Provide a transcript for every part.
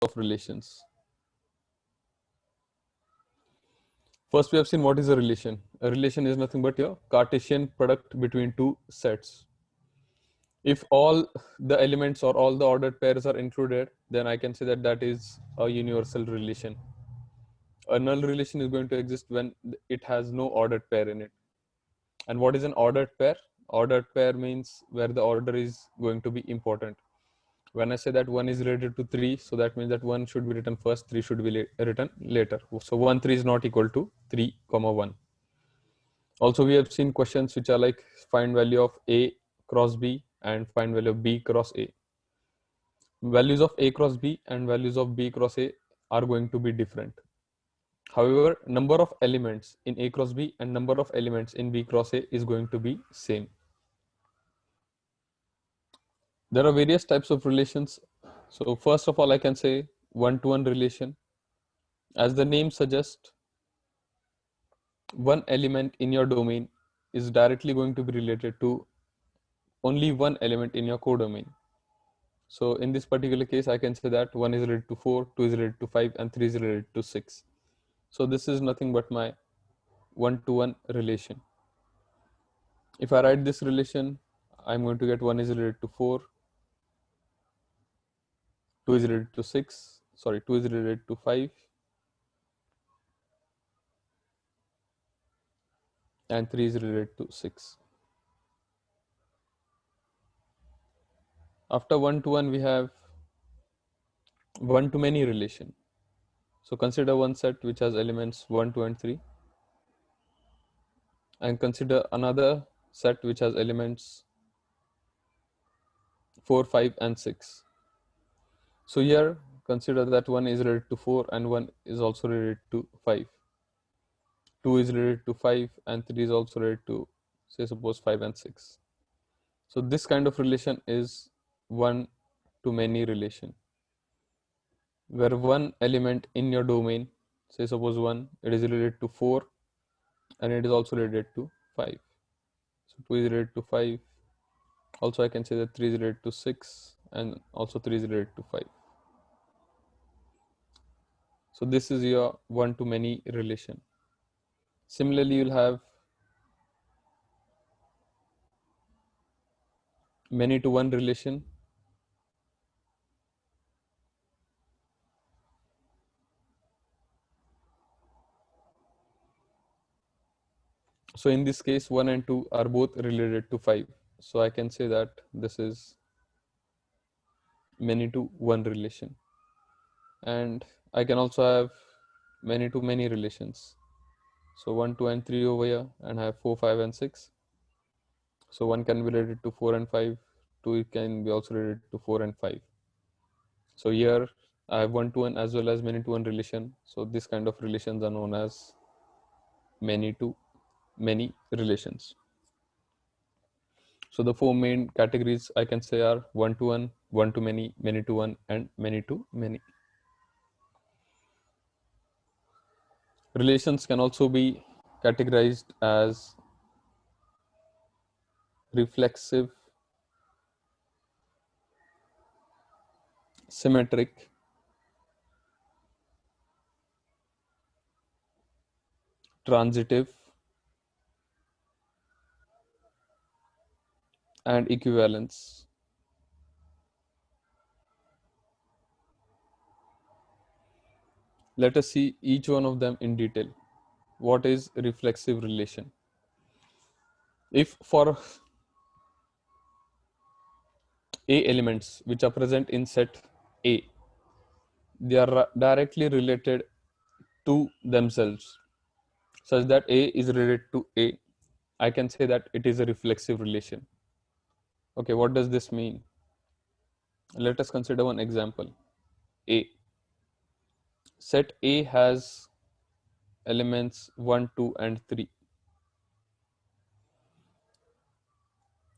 of relations. First, we have seen what is a relation. A relation is nothing but your Cartesian product between two sets. If all the elements or all the ordered pairs are included, then I can say that that is a universal relation. A null relation is going to exist when it has no ordered pair in it. And what is an ordered pair? Ordered pair means where the order is going to be important. When I say that 1 is related to 3, so that means that 1 should be written first, 3 should be written later. So 1, 3 is not equal to 3, 1. Also, we have seen questions which are like find value of A cross B and find value of B cross A. Values of A cross B and values of B cross A are going to be different. However, number of elements in A cross B and number of elements in B cross A is going to be same. There are various types of relations. So first of all, I can say one-to-one relation. As the name suggests, one element in your domain is directly going to be related to only one element in your codomain. So in this particular case, I can say that 1 is related to 4, 2 is related to 5, and 3 is related to 6. So this is nothing but my one-to-one relation. If I write this relation, I'm going to get 1 is related to 4, 2 is related to 6, 2 is related to 5, and 3 is related to 6. After one-to-one, we have one-to-many relation. So consider one set which has elements 1, 2, and 3, and consider another set which has elements 4, 5, and 6. So here consider that 1 is related to 4 and 1 is also related to 5. 2 is related to 5 and 3 is also related to, say, suppose 5 and 6. So this kind of relation is one to many relation, where one element in your domain, say suppose 1, it is related to 4 and it is also related to 5. So 2 is related to 5. Also I can say that 3 is related to 6 and also 3 is related to 5. So this is your one to many relation. Similarly, you'll have many to one relation. So in this case, 1 and 2 are both related to 5. So I can say that this is many to one relation. And I can also have many to many relations. So 1, 2, and 3 over here, and I have 4, 5, and 6. So 1 can be related to 4 and 5. 2 can be also related to 4 and 5. So here I have one to one as well as many to one relation. So this kind of relations are known as many to many relations. So the four main categories I can say are one to one to many to one, and many to many. Relations can also be categorized as reflexive, symmetric, transitive, and equivalence. Let us see each one of them in detail. What is reflexive relation? If for A elements which are present in set A, they are directly related to themselves, such that A is related to A, I can say that it is a reflexive relation. Okay, what does this mean? Let us consider one example. A. Set A has elements 1, 2, and 3.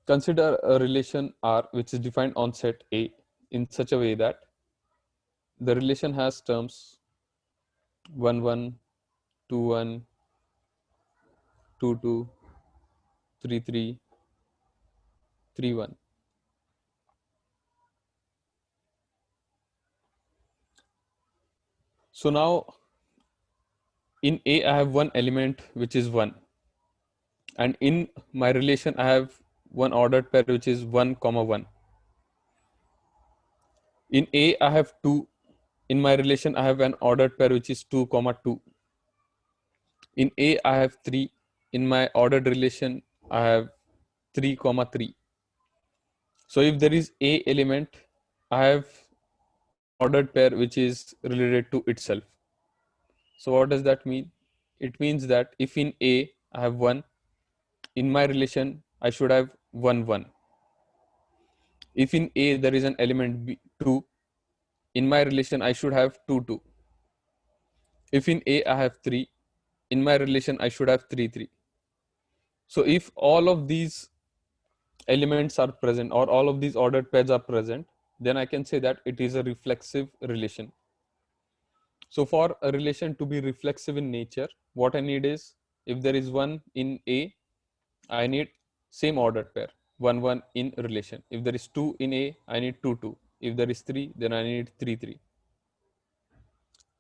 Consider a relation R which is defined on set A in such a way that the relation has terms 1, 1, 2, 1, 2, 2, 3, 3, 3, 1. So now in A, I have one element which is 1. And in my relation, I have one ordered pair which is 1, comma 1. In A, I have 2. In my relation, I have an ordered pair which is 2, comma 2. In A, I have 3. In my ordered relation, I have 3, comma 3. So if there is A element, I have an ordered pair which is related to itself. So what does that mean? It means that if in A, I have 1, in my relation, I should have 1, 1. If in A, there is an element B, 2, in my relation, I should have 2, 2. If in A, I have 3, in my relation, I should have 3, 3. So if all of these elements are present or all of these ordered pairs are present, then I can say that it is a reflexive relation. So for a relation to be reflexive in nature, what I need is, if there is 1 in A, I need same ordered pair, 1, 1 in relation. If there is 2 in A, I need 2, 2. If there is 3, then I need 3, 3.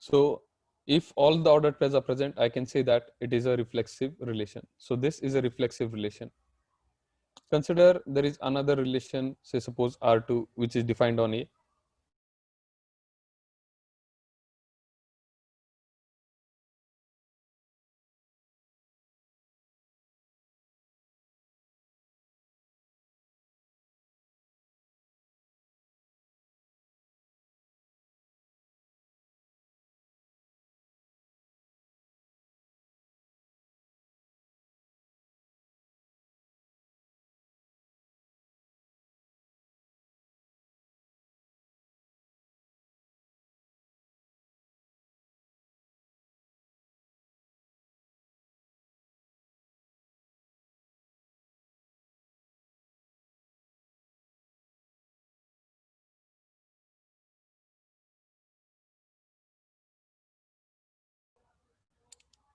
So if all the ordered pairs are present, I can say that it is a reflexive relation. So this is a reflexive relation. Consider there is another relation, say suppose R2, which is defined on A.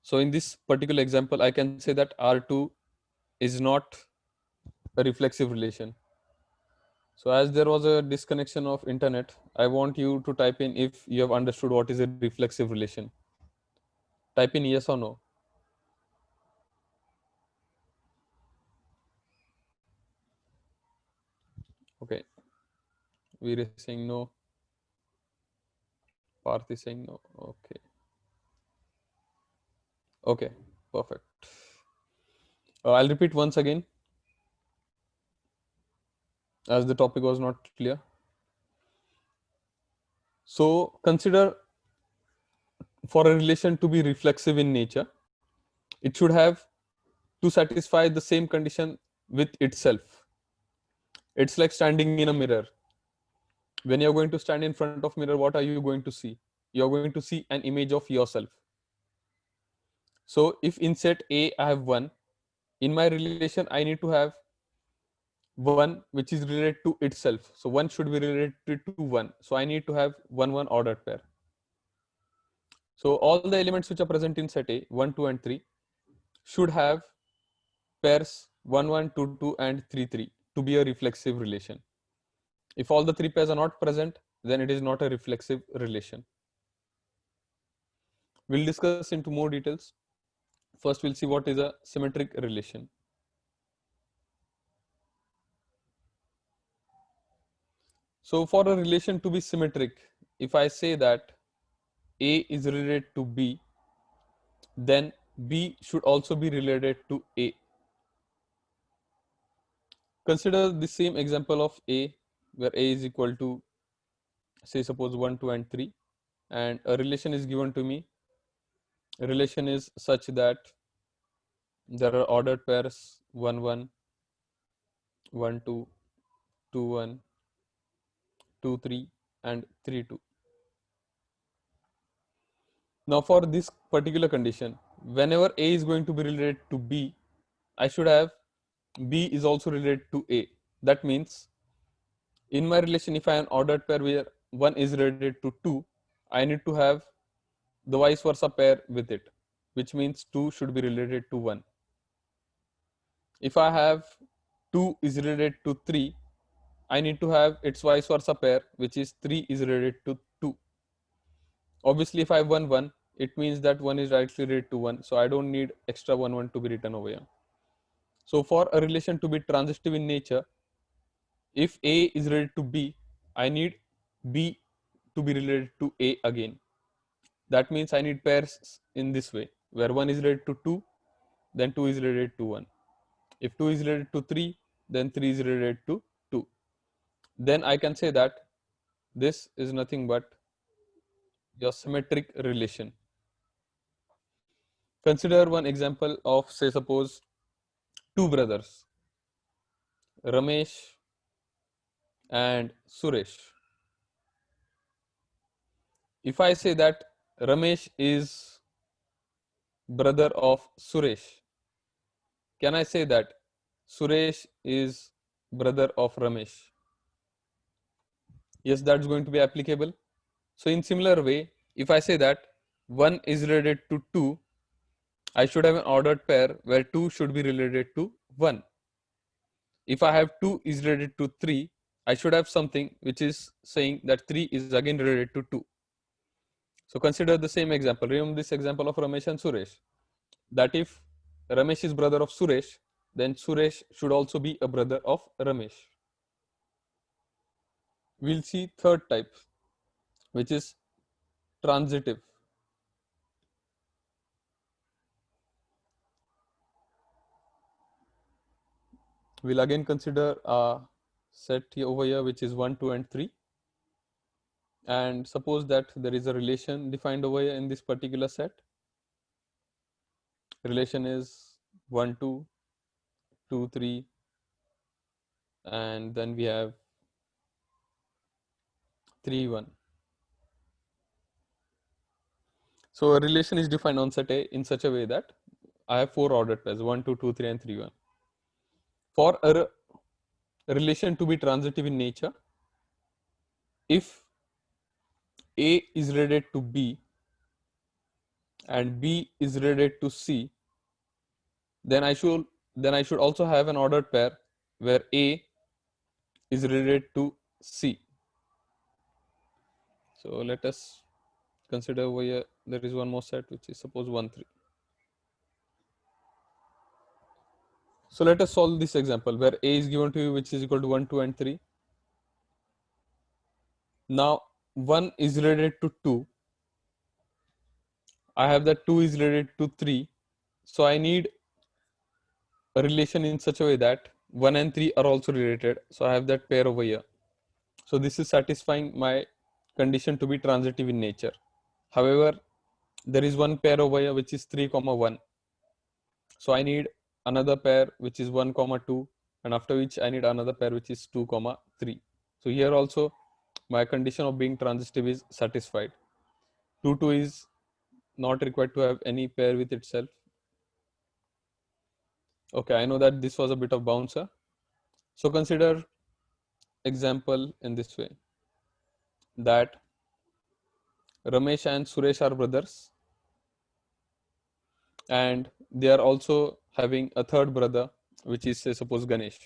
So in this particular example, I can say that R2 is not a reflexive relation. So as there was a disconnection of internet, I want you to type in if you have understood what is a reflexive relation. Type in yes or no. Okay. Veer is saying no. Parth is saying no. Okay. Okay. Perfect. I'll repeat once again as the topic was not clear. So consider for a relation to be reflexive in nature, it should have to satisfy the same condition with itself. It's like standing in a mirror. When you're going to stand in front of mirror, what are you going to see? You're going to see an image of yourself. So if in set A I have 1, in my relation I need to have 1 which is related to itself. So 1 should be related to 1. So I need to have 1, 1 ordered pair. So all the elements which are present in set A, 1, 2 and 3 should have pairs 1, 1, 2, 2 and 3, 3 to be a reflexive relation. If all the 3 pairs are not present, then it is not a reflexive relation. We'll discuss into more details. First, we'll see what is a symmetric relation. So for a relation to be symmetric, if I say that A is related to B, then B should also be related to A. Consider the same example of A, where A is equal to, say suppose 1, 2 and 3, and a relation is given to me. A relation is such that there are ordered pairs 1, 1, 1, 2, 2, 1, 2, 3 and 3, 2. Now for this particular condition, whenever A is going to be related to B, I should have B is also related to A. That means in my relation, if I have an ordered pair where 1 is related to 2, I need to have the vice versa pair with it, which means 2 should be related to 1. If I have 2 is related to 3, I need to have its vice versa pair, which is 3 is related to 2. Obviously, if I have 1 1, it means that 1 is directly related to 1, so I don't need extra 1 1 to be written over here. So for a relation to be transitive in nature, if A is related to B, I need B to be related to A again. That means I need pairs in this way, where 1 is related to 2, then 2 is related to 1. If 2 is related to 3, then 3 is related to 2. Then I can say that this is nothing but your symmetric relation. Consider one example of, say, suppose two brothers, Ramesh and Suresh. If I say that Ramesh is brother of Suresh, can I say that Suresh is brother of Ramesh? Yes, that's going to be applicable. So in similar way, if I say that 1 is related to 2, I should have an ordered pair where 2 should be related to 1. If I have 2 is related to 3, I should have something which is saying that 3 is again related to 2. So consider the same example. Remember this example of Ramesh and Suresh. That if Ramesh is brother of Suresh, then Suresh should also be a brother of Ramesh. We'll see third type, which is transitive. We'll again consider a set here over here, which is 1, 2, and 3. And suppose that there is a relation defined over here in this particular set. Relation is 1, 2, 2, 3, and then we have 3, 1. So a relation is defined on set A in such a way that I have 4 ordered pairs, 1, 2, 2, 3, and 3, 1. For a relation to be transitive in nature, if A is related to B and B is related to C, then I should also have an ordered pair where A is related to C. So let us consider over here there is one more set, which is suppose 1, 3. So let us solve this example where A is given to you, which is equal to 1, 2, and 3. Now 1 is related to 2. I have that 2 is related to 3. So I need a relation in such a way that 1 and 3 are also related. So I have that pair over here. So this is satisfying my condition to be transitive in nature. However, there is one pair over here which is 3, 1. So I need another pair which is 1, 2, and after which I need another pair which is 2, 3. So here also my condition of being transitive is satisfied. 2, 2 is not required to have any pair with itself. Okay, I know that this was a bit of bouncer. So consider example in this way that Ramesh and Suresh are brothers and they are also having a third brother, which is, say, suppose Ganesh.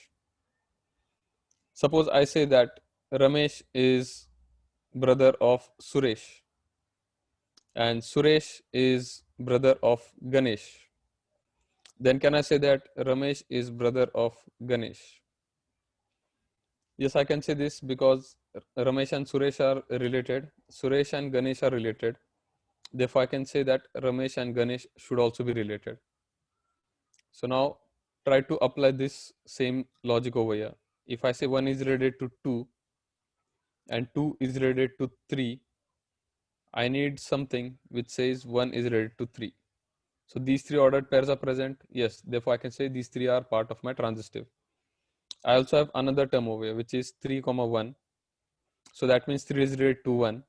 Suppose I say that Ramesh is brother of Suresh and Suresh is brother of Ganesh. Then can I say that Ramesh is brother of Ganesh? Yes, I can say this because Ramesh and Suresh are related. Suresh and Ganesh are related. Therefore, I can say that Ramesh and Ganesh should also be related. So now try to apply this same logic over here. If I say 1 is related to 2 and 2 is related to 3, I need something which says 1 is related to 3. So these 3 ordered pairs are present. Yes, therefore I can say these 3 are part of my transitive. I also have another term over here which is 3, 1. So that means 3 is related to 1.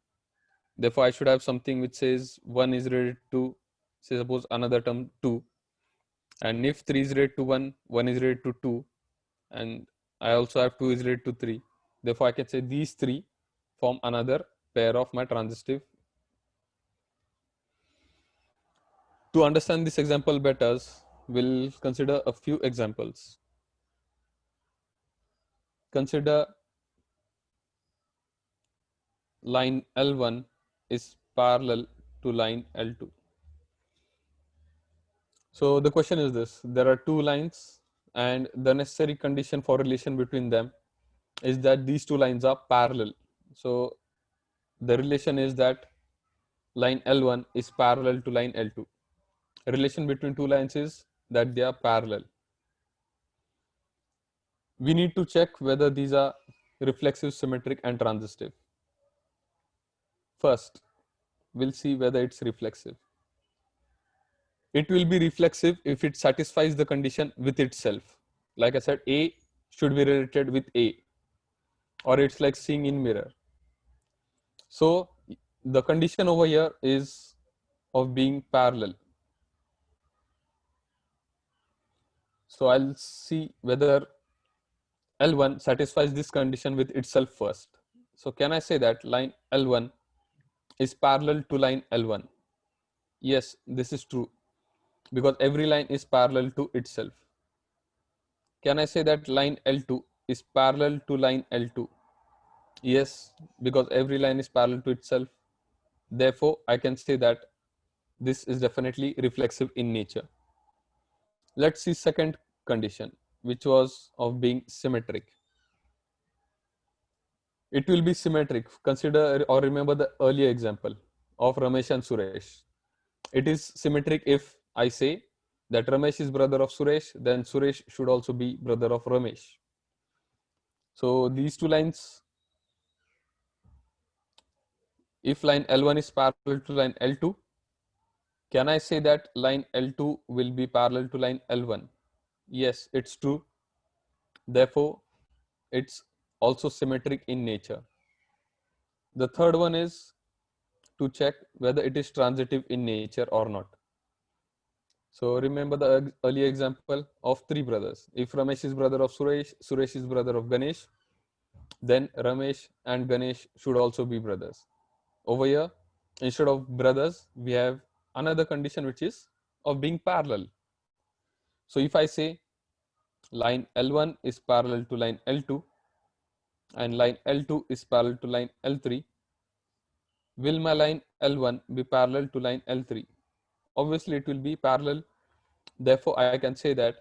Therefore I should have something which says 1 is related to, say, suppose another term 2. And if 3 is related to 1, 1 is related to 2, and I also have 2 is related to 3. Therefore, I can say these 3 form another pair of my transitive. To understand this example better, we'll consider a few examples. Consider line L1 is parallel to line L2. So the question is this: there are two lines, and the necessary condition for relation between them is that these two lines are parallel. So the relation is that line L1 is parallel to line L2. Relation between two lines is that they are parallel. We need to check whether these are reflexive, symmetric, and transitive. First, we'll see whether it's reflexive. It will be reflexive if it satisfies the condition with itself. Like I said, A should be related with A, or it's like seeing in mirror. So the condition over here is of being parallel. So I'll see whether L1 satisfies this condition with itself first. So can I say that line L1 is parallel to line L1? Yes, this is true because every line is parallel to itself. Can I say that line L2 is parallel to line L2? Yes, because every line is parallel to itself. Therefore, I can say that this is definitely reflexive in nature. Let's see second condition, which was of being symmetric. It will be symmetric. Consider or remember the earlier example of Ramesh and Suresh. It is symmetric if I say that Ramesh is brother of Suresh, then Suresh should also be brother of Ramesh. So these two lines, if line L1 is parallel to line L2, can I say that line L2 will be parallel to line L1? Yes, it's true. Therefore, it's also symmetric in nature. The third one is to check whether it is transitive in nature or not. So remember the earlier example of three brothers. If Ramesh is brother of Suresh, Suresh is brother of Ganesh, then Ramesh and Ganesh should also be brothers. Over here, instead of brothers, we have another condition which is of being parallel. So if I say line L1 is parallel to line L2 and line L2 is parallel to line L3, will my line L1 be parallel to line L3? Obviously, it will be parallel. Therefore, I can say that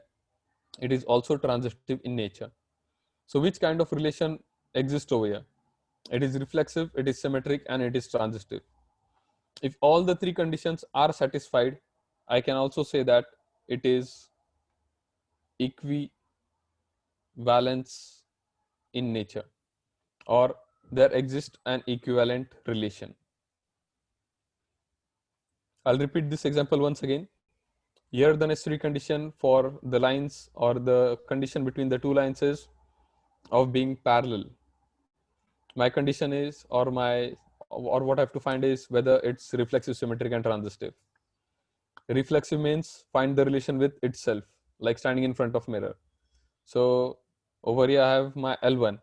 it is also transitive in nature. So which kind of relation exists over here? It is reflexive, it is symmetric, and it is transitive. If all the three conditions are satisfied, I can also say that it is equivalence in nature, or there exists an equivalent relation. I'll repeat this example once again. Here the necessary condition for the lines or the condition between the two lines is of being parallel. My condition is or what I have to find is whether it's reflexive, symmetric, and transitive. Reflexive means find the relation with itself, like standing in front of mirror. So over here I have my L1.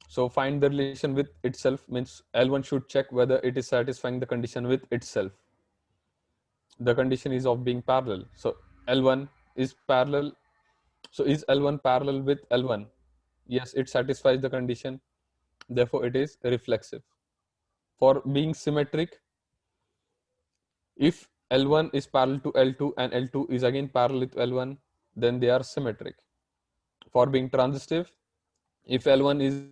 So find the relation with itself means L1 should check whether it is satisfying the condition with itself. The condition is of being parallel. So L1 is parallel. So is L1 parallel with L1? Yes, it satisfies the condition. Therefore, it is reflexive. For being symmetric, if L1 is parallel to L2 and L2 is again parallel to L1, then they are symmetric. For being transitive, if L1 is parallel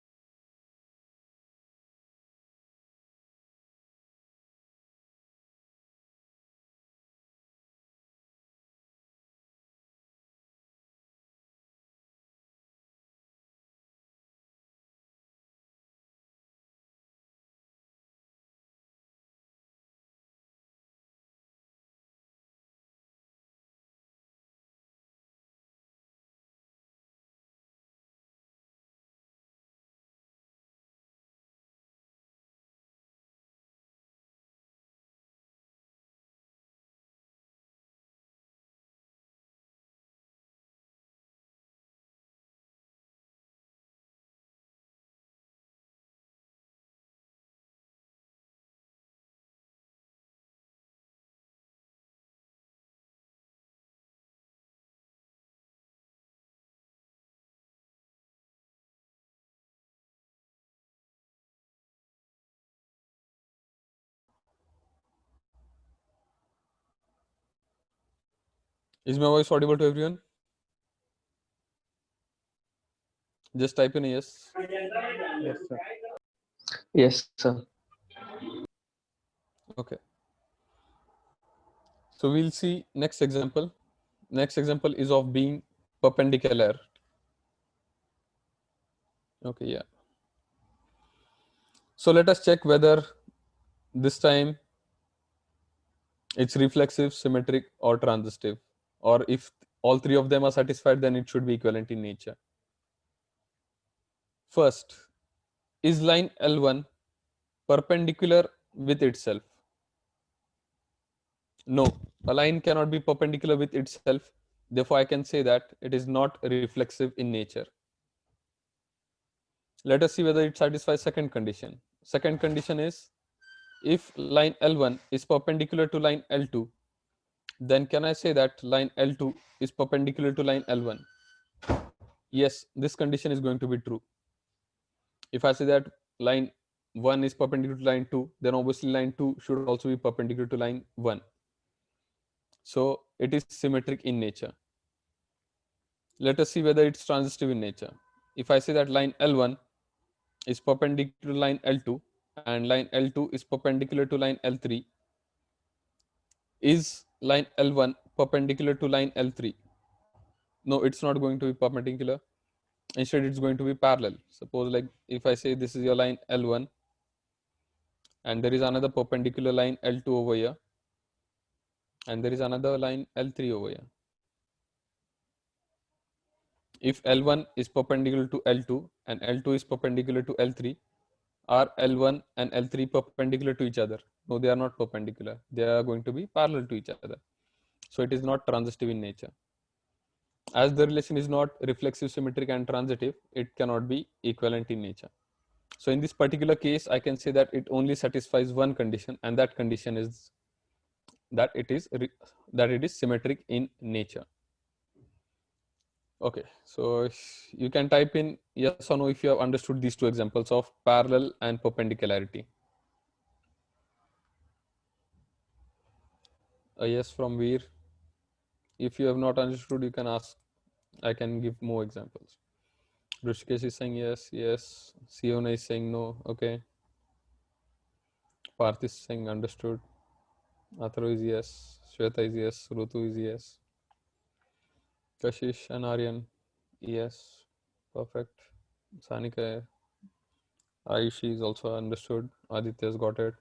to L2 and L2 is again parallel to L1, then they are symmetric. For being transitive, if L1 is parallel to L2 and L2 is again parallel to L1, then they are transitive. Is my voice audible to everyone? Just type in a yes. Yes, sir. Yes, sir. Okay. So we'll see next example. Next example is of being perpendicular. Okay, yeah. So let us check whether this time it's reflexive, symmetric, or transitive. Or if all three of them are satisfied, then it should be equivalent in nature. First, is line L1 perpendicular with itself? No, a line cannot be perpendicular with itself. Therefore, I can say that it is not reflexive in nature. Let us see whether it satisfies second condition. Second condition is, if line L1 is perpendicular to line L2, then can I say that line L2 is perpendicular to line L1? Yes, this condition is going to be true. If I say that line 1 is perpendicular to line 2, then obviously line 2 should also be perpendicular to line 1. So it is symmetric in nature. Let us see whether it's transitive in nature. If I say that line L1 is perpendicular to line L2 and line L2 is perpendicular to line L3, is line L1 perpendicular to line L3? No, it's not going to be perpendicular. Instead, it's going to be parallel. Suppose, like, if I say this is your line L1 and there is another perpendicular line L2 over here, and there is another line L3 over here. If L1 is perpendicular to L2 and L2 is perpendicular to L3, are L1 and L3 perpendicular to each other? No, they are not perpendicular. They are going to be parallel to each other. So it is not transitive in nature. As the relation is not reflexive, symmetric, and transitive, it cannot be equivalent in nature. So in this particular case, I can say that it only satisfies one condition, and that condition is that it is symmetric in nature. Okay, so you can type in yes or no if you have understood these two examples of parallel and perpendicularity. A yes from Veer. If you have not understood, you can ask. I can give more examples. Rishikesh is saying yes, yes. Siona is saying no. Okay. Parth is saying understood. Atharo is yes. Shweta is yes. Rutu is yes. Kashish and Aryan, yes. Perfect. Sanika, Aishi is also understood. Aditya has got it.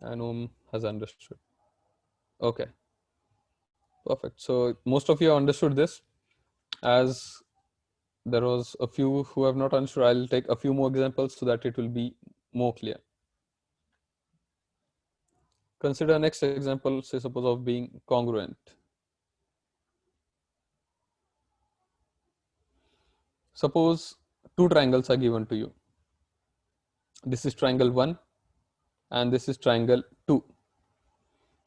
And has understood. Okay. Perfect. So most of you have understood this. As there was a few who have not understood, I'll take a few more examples so that it will be more clear. Consider next example, say suppose of being congruent. Suppose two triangles are given to you. This is triangle 1 and this is triangle 2.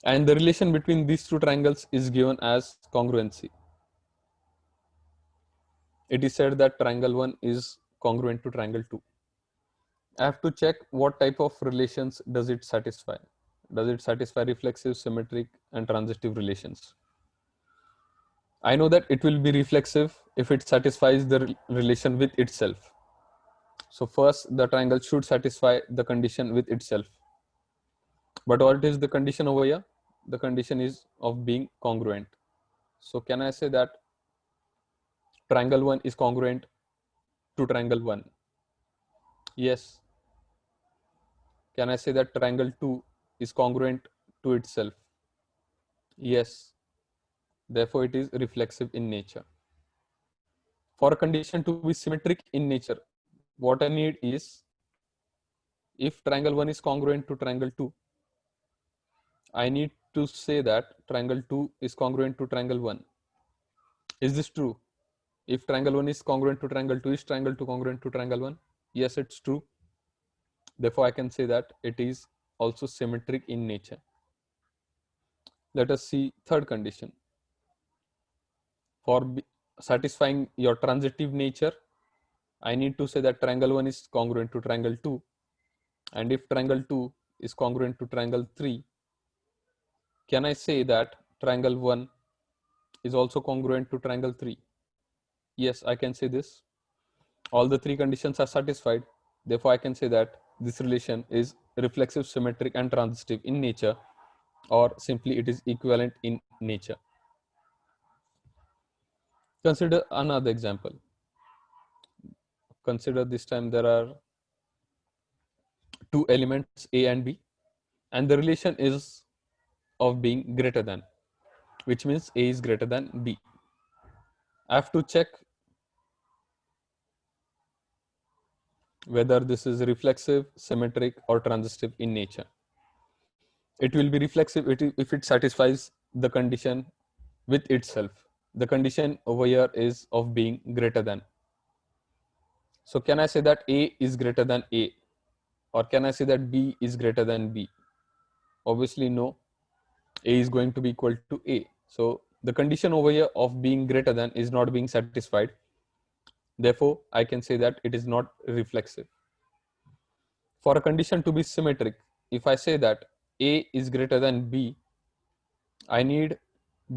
And the relation between these two triangles is given as congruency. It is said that triangle 1 is congruent to triangle 2. I have to check what type of relations does it satisfy. Does it satisfy reflexive, symmetric, and transitive relations? I know that it will be reflexive if it satisfies the relation with itself. So first, the triangle should satisfy the condition with itself. But what is the condition over here? The condition is of being congruent. So can I say that triangle 1 is congruent to triangle 1? Yes. Can I say that triangle 2 is congruent to itself? Yes. Therefore, it is reflexive in nature. For a condition to be symmetric in nature, what I need is, if triangle 1 is congruent to triangle 2, I need to say that triangle 2 is congruent to triangle 1. Is this true? If triangle 1 is congruent to triangle 2, is triangle 2 congruent to triangle 1? Yes, it's true. Therefore, I can say that it is also symmetric in nature. Let us see third condition. For satisfying your transitive nature, I need to say that triangle 1 is congruent to triangle 2. And if triangle 2 is congruent to triangle 3, can I say that triangle 1 is also congruent to triangle 3. Yes, I can say this. All the three conditions are satisfied. Therefore, I can say that this relation is reflexive, symmetric, and transitive in nature, or simply it is equivalent in nature. Consider another example. Consider this time there are two elements A and B, and the relation is of being greater than, which means A is greater than B. I have to check whether this is reflexive, symmetric, or transitive in nature. It will be reflexive if it satisfies the condition with itself. The condition over here is of being greater than. So can I say that A is greater than A, or can I say that B is greater than B? Obviously no. A is going to be equal to A. So the condition over here of being greater than is not being satisfied. Therefore, I can say that it is not reflexive. For a condition to be symmetric, if I say that A is greater than B, I need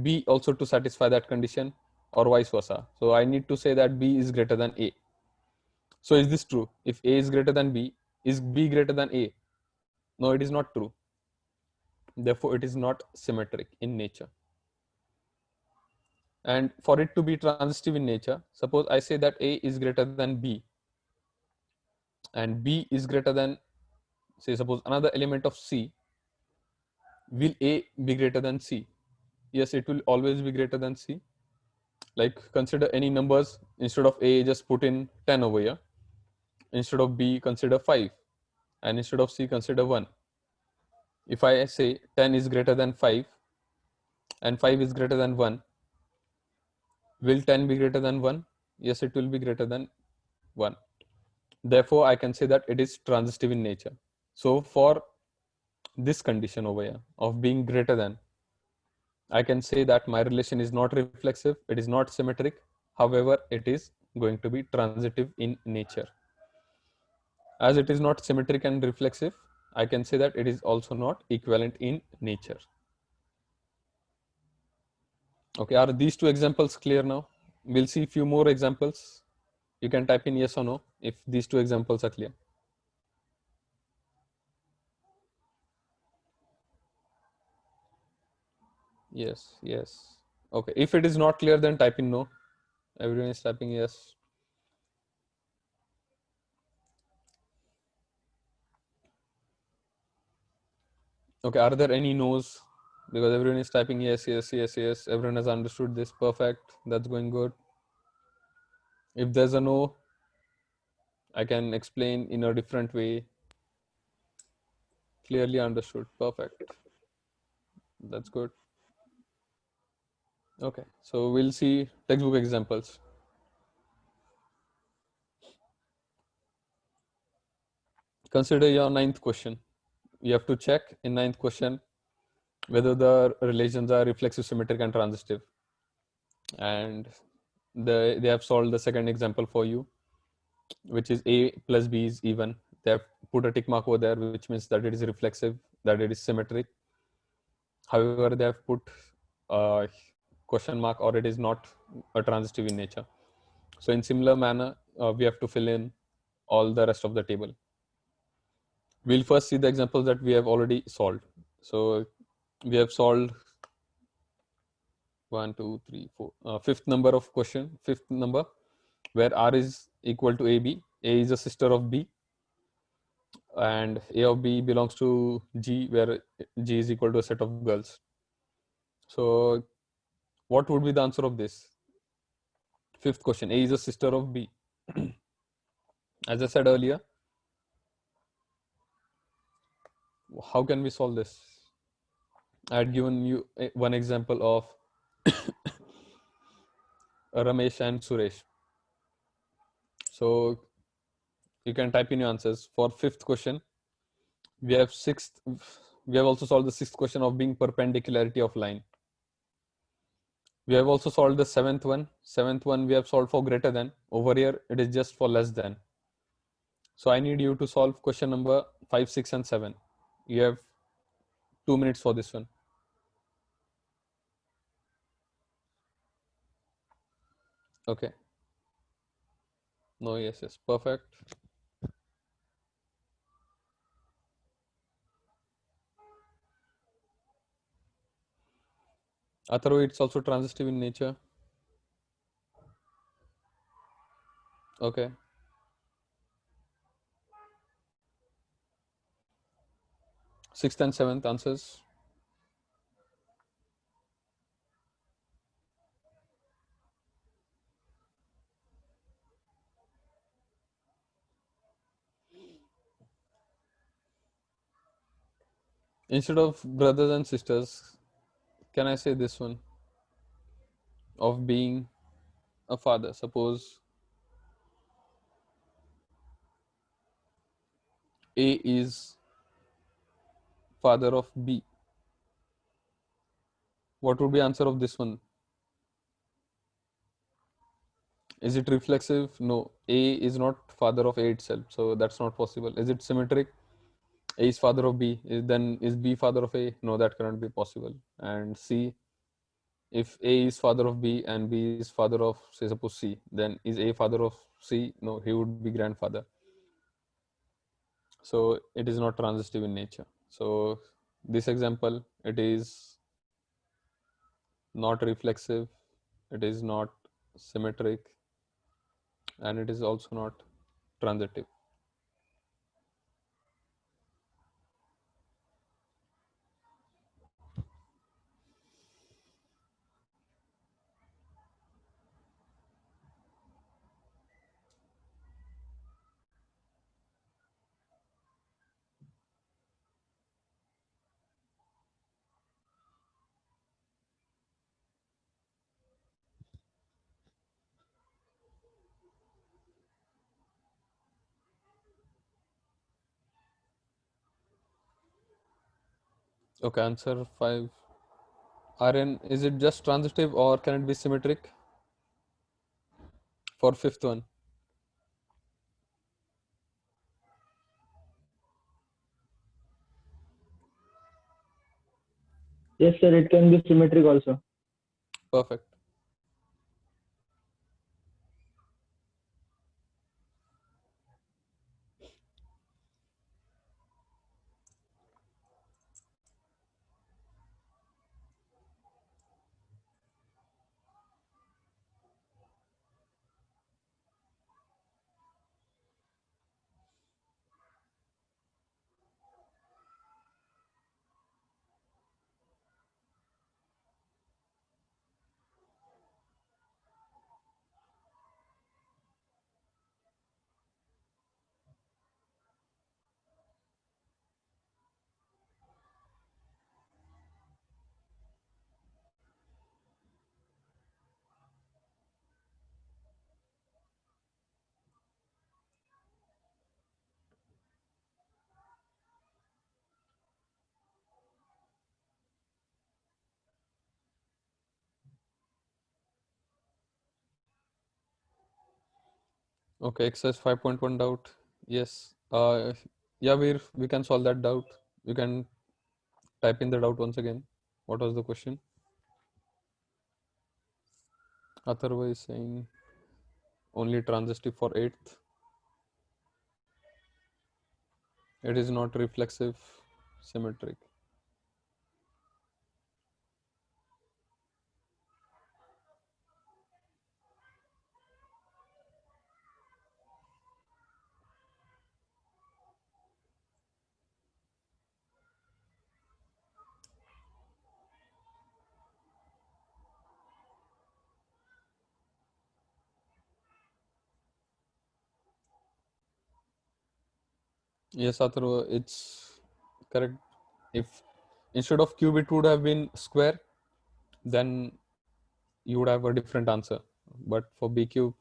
B also to satisfy that condition, or vice versa. So I need to say that B is greater than A. So is this true? If A is greater than B, is B greater than A? No, it is not true. Therefore, it is not symmetric in nature. And for it to be transitive in nature, suppose I say that A is greater than B and B is greater than, say, suppose another element of C, will A be greater than C? Yes, it will always be greater than C. Like consider any numbers, instead of A, just put in 10 over here. Instead of B, consider 5. And instead of C, consider 1. If I say 10 is greater than 5 and 5 is greater than 1, will 10 be greater than 1? Yes, it will be greater than 1. Therefore, I can say that it is transitive in nature. So for this condition over here of being greater than, I can say that my relation is not reflexive, it is not symmetric. However, it is going to be transitive in nature. As it is not symmetric and reflexive, I can say that it is also not equivalent in nature. Okay, are these two examples clear now? We'll see few more examples. You can type in yes or no if these two examples are clear. Yes, yes. Okay, if it is not clear, then type in no. Everyone is typing yes. Okay, are there any no's? Because everyone is typing yes, yes, yes, yes. Everyone has understood this. Perfect. That's going good. If there's a no, I can explain in a different way. Clearly understood. Perfect. That's good. Okay, so we'll see textbook examples. Consider your ninth question. You have to check in ninth question whether the relations are reflexive, symmetric, and transitive. And they have solved the second example for you, which is A plus B is even. They have put a tick mark over there, which means that it is reflexive, that it is symmetric. However, they have put a question mark, or it is not a transitive in nature. So in similar manner, we have to fill in all the rest of the table. We'll first see the examples that we have already solved. So we have solved 1, 2, 3, 4, fifth number of question, fifth number, where R is equal to AB. A is a sister of B, and A of B belongs to G, where G is equal to a set of girls. So what would be the answer of this? Fifth question, A is a sister of B. As I said earlier, how can we solve this? I had given you one example of Ramesh and Suresh. So you can type in your answers. For fifth question, we have also solved the sixth question of being perpendicularity of line. We have also solved the seventh one. Seventh one we have solved for greater than. Over here it is just for less than. So I need you to solve question number 5, 6, and 7. You have 2 minutes for this one. Okay. No, yes, yes. Perfect. Atharva, it's also transitive in nature. Okay. Sixth and seventh answers. Instead of brothers and sisters, can I say this one? Of being a father. Suppose A is father of B. What would be answer of this one? Is it reflexive? No. A is not father of A itself, so that's not possible. Is it symmetric? A is father of B. Then is B father of A? No, that cannot be possible. And C, if A is father of B and B is father of, say, suppose C, then is A father of C? No, he would be grandfather. So it is not transitive in nature. So this example, it is not reflexive, it is not symmetric, and it is also not transitive. Okay, answer 5. Rn, is it just transitive or can it be symmetric? For fifth one. Yes, sir, it can be symmetric also. Perfect. Okay, exercise 5.1 doubt. Yes. Yeah, we can solve that doubt. You can type in the doubt once again. What was the question? Atharva is saying only transitive for eighth. It is not reflexive, symmetric. Yes, Atharva, it's correct. If instead of cube it would have been square, then you would have a different answer. But for B cube,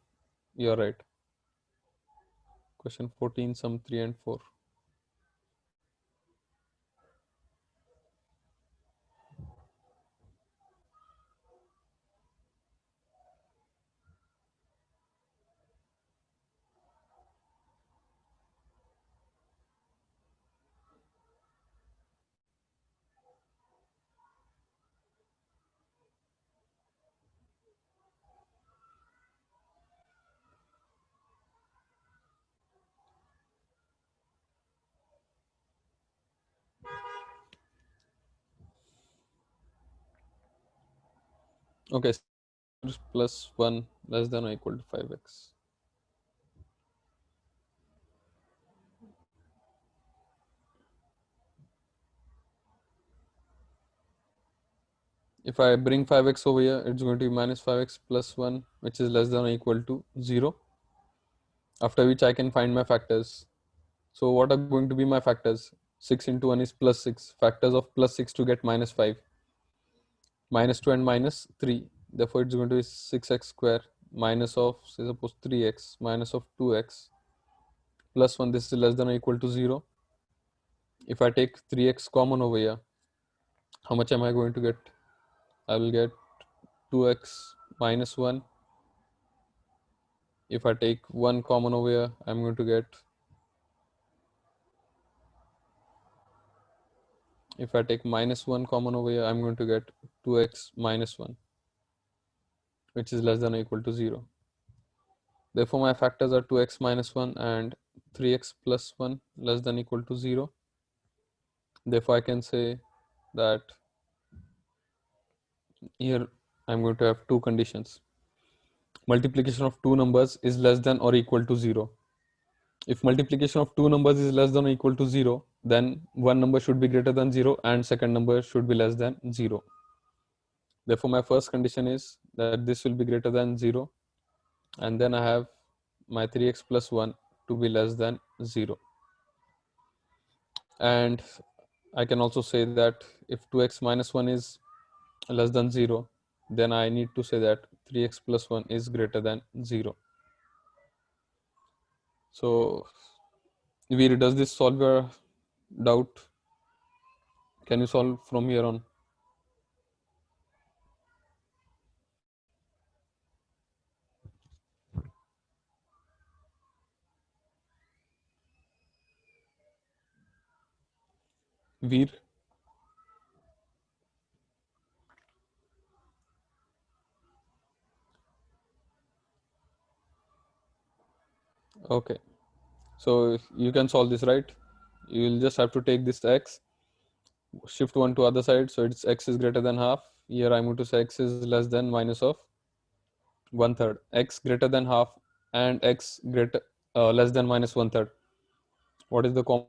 you're right. Question 14, sum 3 and 4. Okay, plus 1 less than or equal to 5x. If I bring 5x over here, it's going to be minus 5x plus 1, which is less than or equal to 0. After which I can find my factors. So what are going to be my factors? 6 into 1 is plus 6. Factors of plus 6 to get minus 5. Minus 2 and minus 3. Therefore, it's going to be 6x square minus of, say, suppose 3x minus of 2x plus 1. This is less than or equal to 0. If I take 3x common over here, how much am I going to get? I will get 2x minus 1. If I take 1 common over here, I'm going to get, if I take minus 1 common over here, I'm going to get 2x minus 1, which is less than or equal to 0. Therefore, my factors are 2x minus 1 and 3x plus 1 less than or equal to 0. Therefore, I can say that here I'm going to have two conditions. Multiplication of two numbers is less than or equal to 0. If multiplication of two numbers is less than or equal to 0, then one number should be greater than 0 and second number should be less than 0. Therefore, my first condition is that this will be greater than 0, and then I have my 3x plus 1 to be less than 0. And I can also say that if 2x minus 1 is less than 0, then I need to say that 3x plus 1 is greater than 0. So, Veer, does this solve your doubt? Can you solve from here on? Veer? Okay. So you can solve this, right? You will just have to take this x, shift 1 to other side, so it's x is greater than half. Here I'm going to say x is less than minus of 1/3. X greater than half and x greater less than minus 1/3. What is the common